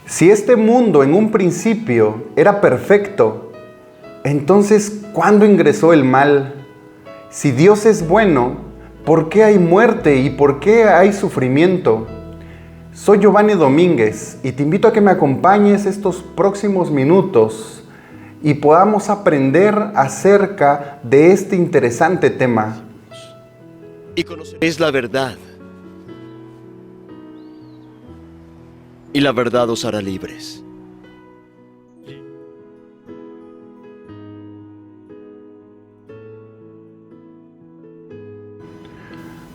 Si este mundo en un principio era perfecto, entonces ¿cuándo ingresó el mal? Si Dios es bueno, ¿por qué hay muerte y por qué hay sufrimiento? Soy Giovanni Domínguez y te invito a que me acompañes estos próximos minutos y podamos aprender acerca de este interesante tema. Y conoceréis la verdad, y la verdad os hará libres.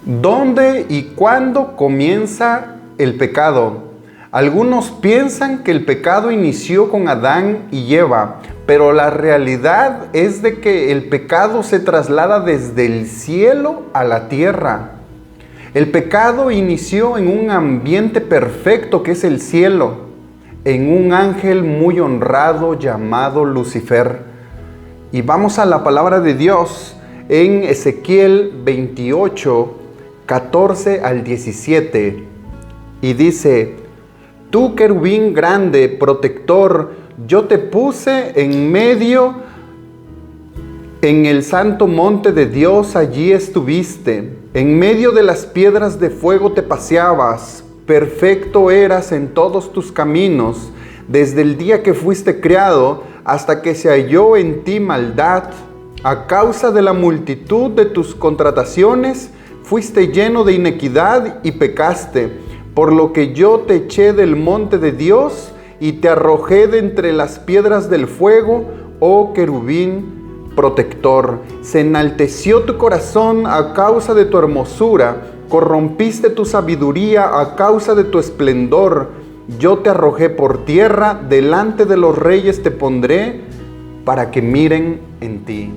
¿Dónde y cuándo comienza el pecado? Algunos piensan que el pecado inició con Adán y Eva, pero la realidad es de que el pecado se traslada desde el cielo a la tierra. El pecado inició en un ambiente perfecto que es el cielo, en un ángel muy honrado llamado Lucifer. Y vamos a la palabra de Dios en Ezequiel 28, 14 al 17. Y dice: Tú, querubín grande, protector, yo te puse en medio, en el santo monte de Dios, allí estuviste. En medio de las piedras de fuego te paseabas. Perfecto eras en todos tus caminos, desde el día que fuiste creado hasta que se halló en ti maldad. A causa de la multitud de tus contrataciones, fuiste lleno de iniquidad y pecaste, por lo que yo te eché del monte de Dios y te arrojé de entre las piedras del fuego, oh querubín protector. Se enalteció tu corazón a causa de tu hermosura, corrompiste tu sabiduría a causa de tu esplendor. Yo te arrojé por tierra, delante de los reyes te pondré, para que miren en ti.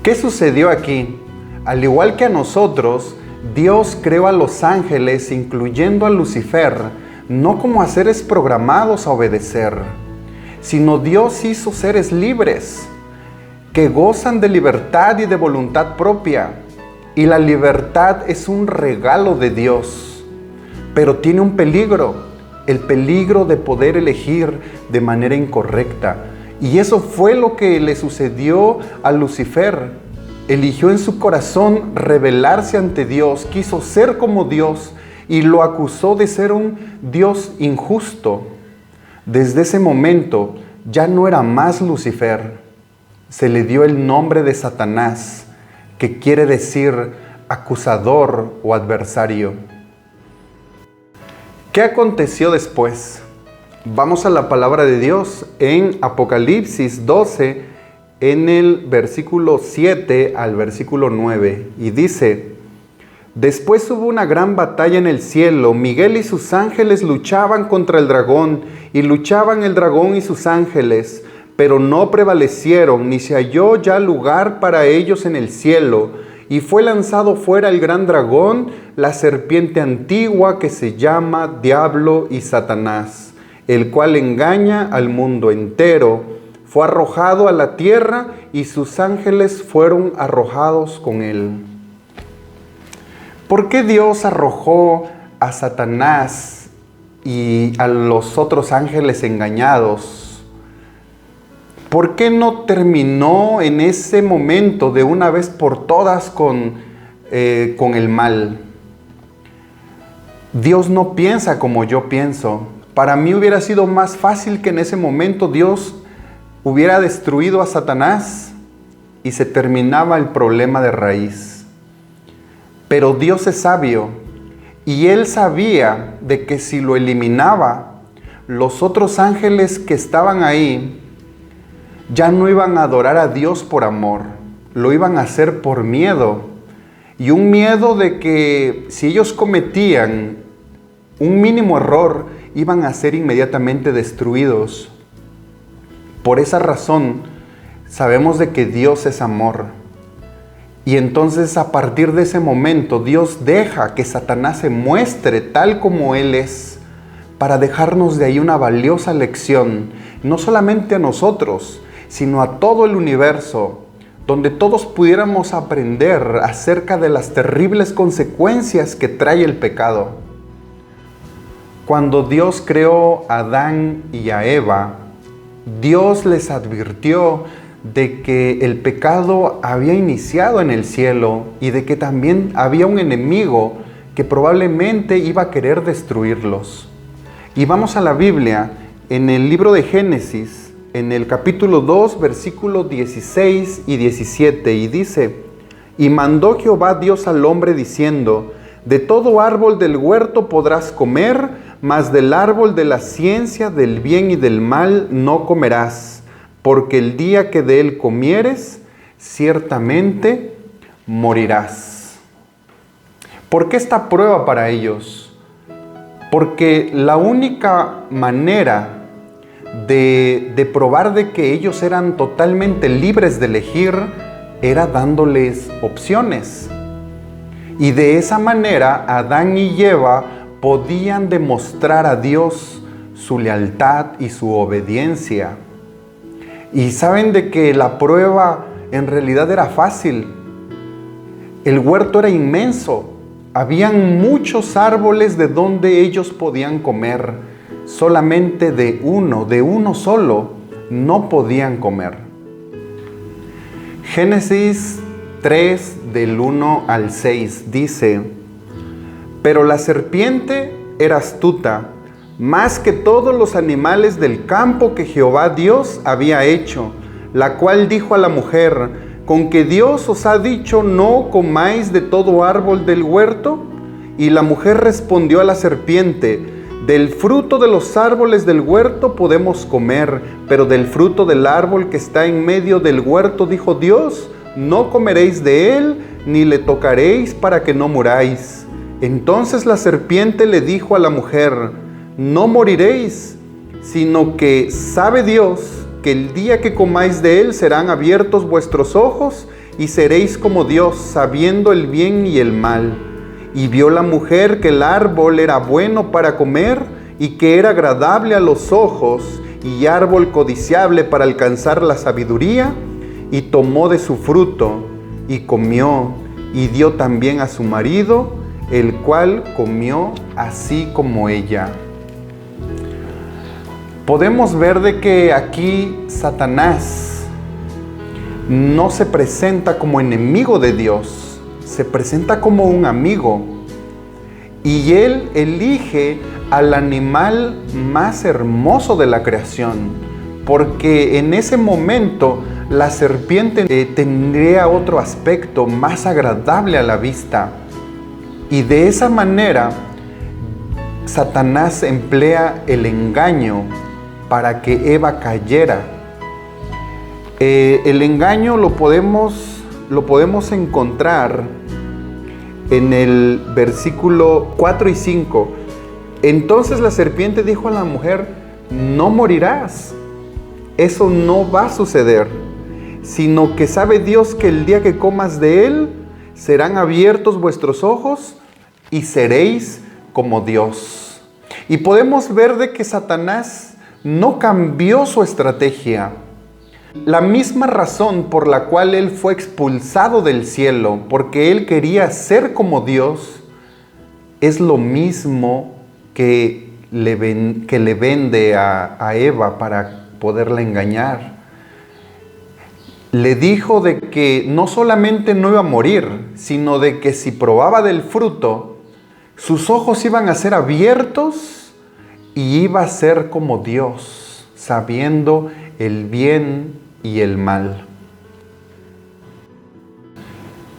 ¿Qué sucedió aquí? Al igual que a nosotros, Dios creó a los ángeles, incluyendo a Lucifer, no como a seres programados a obedecer, sino Dios hizo seres libres, que gozan de libertad y de voluntad propia. Y la libertad es un regalo de Dios, pero tiene un peligro, el peligro de poder elegir de manera incorrecta. Y eso fue lo que le sucedió a Lucifer. Eligió en su corazón rebelarse ante Dios, quiso ser como Dios y lo acusó de ser un Dios injusto. Desde ese momento ya no era más Lucifer. Se le dio el nombre de Satanás, que quiere decir acusador o adversario. ¿Qué aconteció después? Vamos a la palabra de Dios en Apocalipsis 12, en el versículo 7 al versículo 9, y dice: Después hubo una gran batalla en el cielo. Miguel y sus ángeles luchaban contra el dragón, y luchaban el dragón y sus ángeles, pero no prevalecieron, ni se halló ya lugar para ellos en el cielo. Y fue lanzado fuera el gran dragón, la serpiente antigua que se llama Diablo y Satanás, el cual engaña al mundo entero. Fue arrojado a la tierra y sus ángeles fueron arrojados con él. ¿Por qué Dios arrojó a Satanás y a los otros ángeles engañados? ¿Por qué no terminó en ese momento de una vez por todas con el mal? Dios no piensa como yo pienso. Para mí hubiera sido más fácil que en ese momento Dios hubiera destruido a Satanás y se terminaba el problema de raíz. Pero Dios es sabio y Él sabía de que si lo eliminaba, los otros ángeles que estaban ahí ya no iban a adorar a Dios por amor, lo iban a hacer por miedo. Y un miedo de que si ellos cometían un mínimo error, iban a ser inmediatamente destruidos. Por esa razón, sabemos de que Dios es amor. Y entonces a partir de ese momento, Dios deja que Satanás se muestre tal como Él es, para dejarnos de ahí una valiosa lección, no solamente a nosotros, sino a todo el universo, donde todos pudiéramos aprender acerca de las terribles consecuencias que trae el pecado. Cuando Dios creó a Adán y a Eva, Dios les advirtió de que el pecado había iniciado en el cielo y de que también había un enemigo que probablemente iba a querer destruirlos. Y vamos a la Biblia, en el libro de Génesis, en el capítulo 2, versículos 16 y 17, y dice: Y mandó Jehová Dios al hombre diciendo: De todo árbol del huerto podrás comer, mas del árbol de la ciencia del bien y del mal no comerás, porque el día que de él comieres, ciertamente morirás. ¿Por qué esta prueba para ellos? Porque la única manera de probar de que ellos eran totalmente libres de elegir era dándoles opciones. Y de esa manera Adán y Eva podían demostrar a Dios su lealtad y su obediencia. Y saben de que la prueba en realidad era fácil. El huerto era inmenso. Habían muchos árboles de donde ellos podían comer. Solamente de uno solo no podían comer. Génesis 3 del 1 al 6 dice: Pero la serpiente era astuta, más que todos los animales del campo que Jehová Dios había hecho, la cual dijo a la mujer: ¿Con que Dios os ha dicho no comáis de todo árbol del huerto? Y la mujer respondió a la serpiente: Del fruto de los árboles del huerto podemos comer, pero del fruto del árbol que está en medio del huerto, dijo Dios, no comeréis de él, ni le tocaréis para que no muráis. Entonces la serpiente le dijo a la mujer: No moriréis, sino que sabe Dios que el día que comáis de él serán abiertos vuestros ojos y seréis como Dios, sabiendo el bien y el mal. Y vio la mujer que el árbol era bueno para comer y que era agradable a los ojos y árbol codiciable para alcanzar la sabiduría, y tomó de su fruto y comió y dio también a su marido, el cual comió así como ella. Podemos ver de que aquí Satanás no se presenta como enemigo de Dios, se presenta como un amigo. Y él elige al animal más hermoso de la creación, porque en ese momento la serpiente tendría otro aspecto más agradable a la vista. Y de esa manera Satanás emplea el engaño para que Eva cayera. El engaño lo podemos encontrar en el versículo 4 y 5. Entonces la serpiente dijo a la mujer: No morirás, eso no va a suceder, sino que sabe Dios que el día que comas de él, serán abiertos vuestros ojos y seréis como Dios. Y podemos ver de que Satanás no cambió su estrategia. La misma razón por la cual él fue expulsado del cielo, porque él quería ser como Dios, es lo mismo que le vende a Eva para poderla engañar. Le dijo de que no solamente no iba a morir, sino de que si probaba del fruto, sus ojos iban a ser abiertos y iba a ser como Dios, sabiendo el bien y el mal.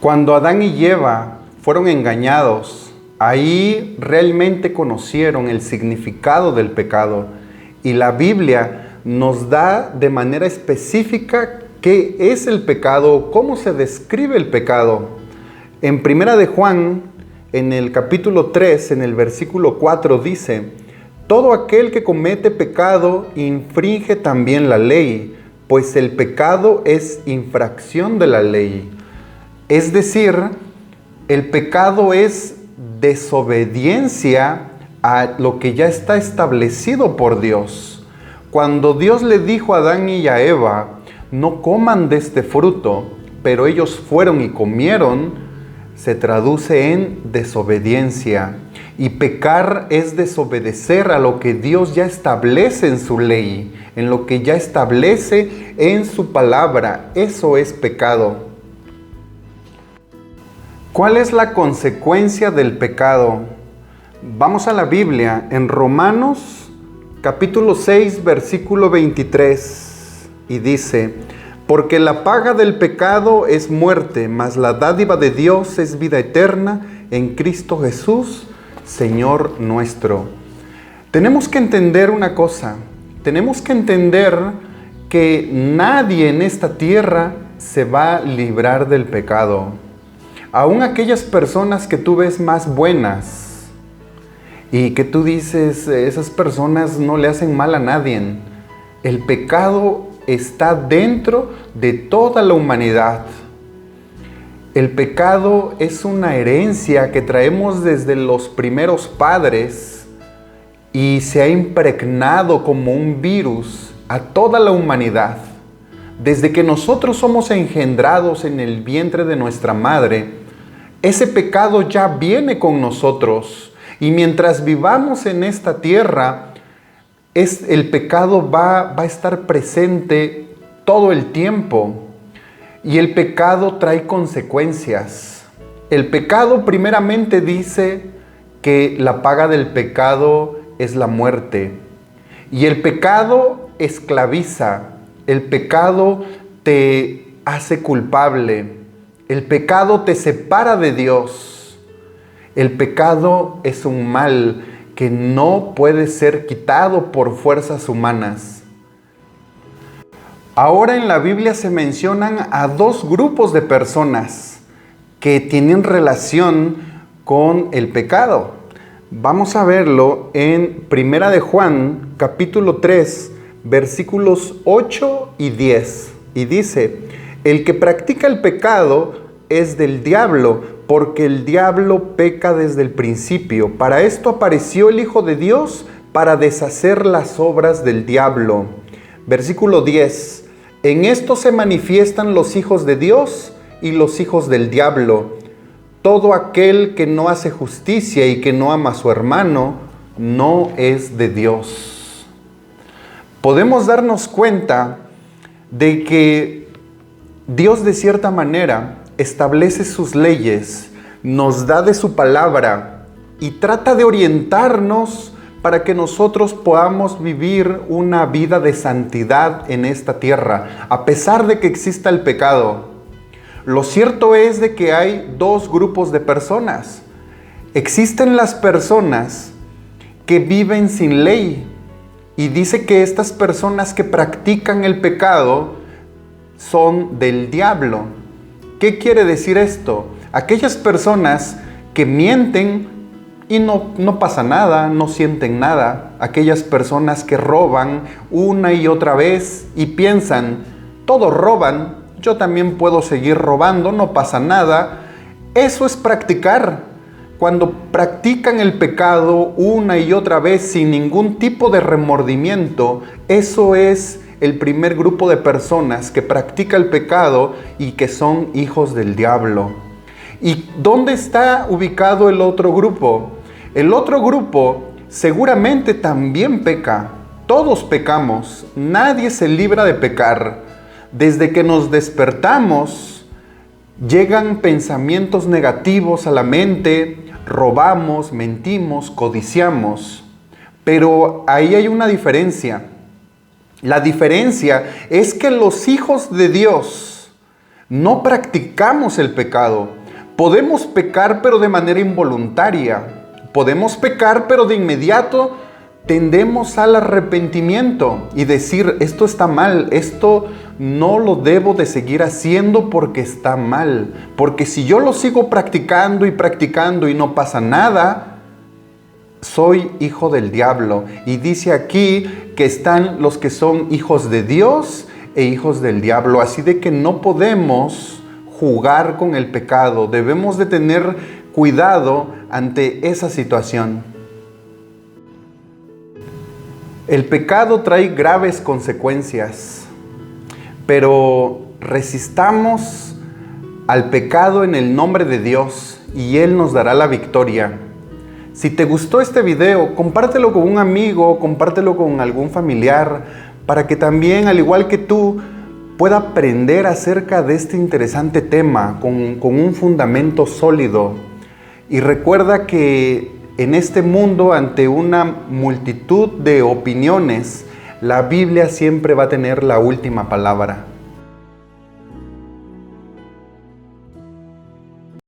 Cuando Adán y Eva fueron engañados, ahí realmente conocieron el significado del pecado. Y la Biblia nos da de manera específica qué es el pecado, cómo se describe el pecado. En Primera de Juan, en el capítulo 3, en el versículo 4 dice: Todo aquel que comete pecado infringe también la ley, pues el pecado es infracción de la ley. Es decir, el pecado es desobediencia a lo que ya está establecido por Dios. Cuando Dios le dijo a Adán y a Eva: no coman de este fruto, pero ellos fueron y comieron, se traduce en desobediencia. Y pecar es desobedecer a lo que Dios ya establece en su ley, en lo que ya establece en su palabra. Eso es pecado. ¿Cuál es la consecuencia del pecado? Vamos a la Biblia, en Romanos capítulo 6, versículo 23, y dice: porque la paga del pecado es muerte, mas la dádiva de Dios es vida eterna en Cristo Jesús, Señor nuestro. Tenemos que entender una cosa, tenemos que entender que nadie en esta tierra se va a librar del pecado. Aún aquellas personas que tú ves más buenas y que tú dices, esas personas no le hacen mal a nadie. El pecado está dentro de toda la humanidad. El pecado es una herencia que traemos desde los primeros padres y se ha impregnado como un virus a toda la humanidad. Desde que nosotros somos engendrados en el vientre de nuestra madre, ese pecado ya viene con nosotros. Y mientras vivamos en esta tierra, el pecado va a estar presente todo el tiempo. Y el pecado trae consecuencias. El pecado primeramente dice que la paga del pecado es la muerte. Y el pecado esclaviza. El pecado te hace culpable. El pecado te separa de Dios. El pecado es un mal que no puede ser quitado por fuerzas humanas. Ahora en la Biblia se mencionan a dos grupos de personas que tienen relación con el pecado. Vamos a verlo en Primera de Juan, capítulo 3, versículos 8 y 10. Y dice: el que practica el pecado es del diablo, porque el diablo peca desde el principio. Para esto apareció el Hijo de Dios, para deshacer las obras del diablo. Versículo 10. En esto se manifiestan los hijos de Dios y los hijos del diablo. Todo aquel que no hace justicia y que no ama a su hermano, no es de Dios. Podemos darnos cuenta de que Dios de cierta manera establece sus leyes, nos da de su palabra y trata de orientarnos para que nosotros podamos vivir una vida de santidad en esta tierra, a pesar de que exista el pecado. Lo cierto es de que hay dos grupos de personas. Existen las personas que viven sin ley, y dice que estas personas que practican el pecado son del diablo. ¿Qué quiere decir esto? Aquellas personas que mienten y no pasa nada, no sienten nada. Aquellas personas que roban una y otra vez y piensan, todos roban, yo también puedo seguir robando, no pasa nada. Eso es practicar. Cuando practican el pecado una y otra vez sin ningún tipo de remordimiento, eso es el primer grupo de personas que practica el pecado y que son hijos del diablo. ¿Y dónde está ubicado el otro grupo? El otro grupo seguramente también peca. Todos pecamos. Nadie se libra de pecar. Desde que nos despertamos, llegan pensamientos negativos a la mente, robamos, mentimos, codiciamos. Pero ahí hay una diferencia. La diferencia es que los hijos de Dios no practicamos el pecado. Podemos pecar, pero de manera involuntaria. Podemos pecar, pero de inmediato tendemos al arrepentimiento y decir, esto está mal, esto no lo debo de seguir haciendo porque está mal. Porque si yo lo sigo practicando y no pasa nada, soy hijo del diablo. Y dice aquí que están los que son hijos de Dios e hijos del diablo. Así de que no podemos jugar con el pecado. Debemos de tener cuidado ante esa situación. El pecado trae graves consecuencias, pero resistamos al pecado en el nombre de Dios y Él nos dará la victoria. Si te gustó este video, compártelo con un amigo, compártelo con algún familiar, para que también, al igual que tú, pueda aprender acerca de este interesante tema con un fundamento sólido. Y recuerda que en este mundo, ante una multitud de opiniones, la Biblia siempre va a tener la última palabra.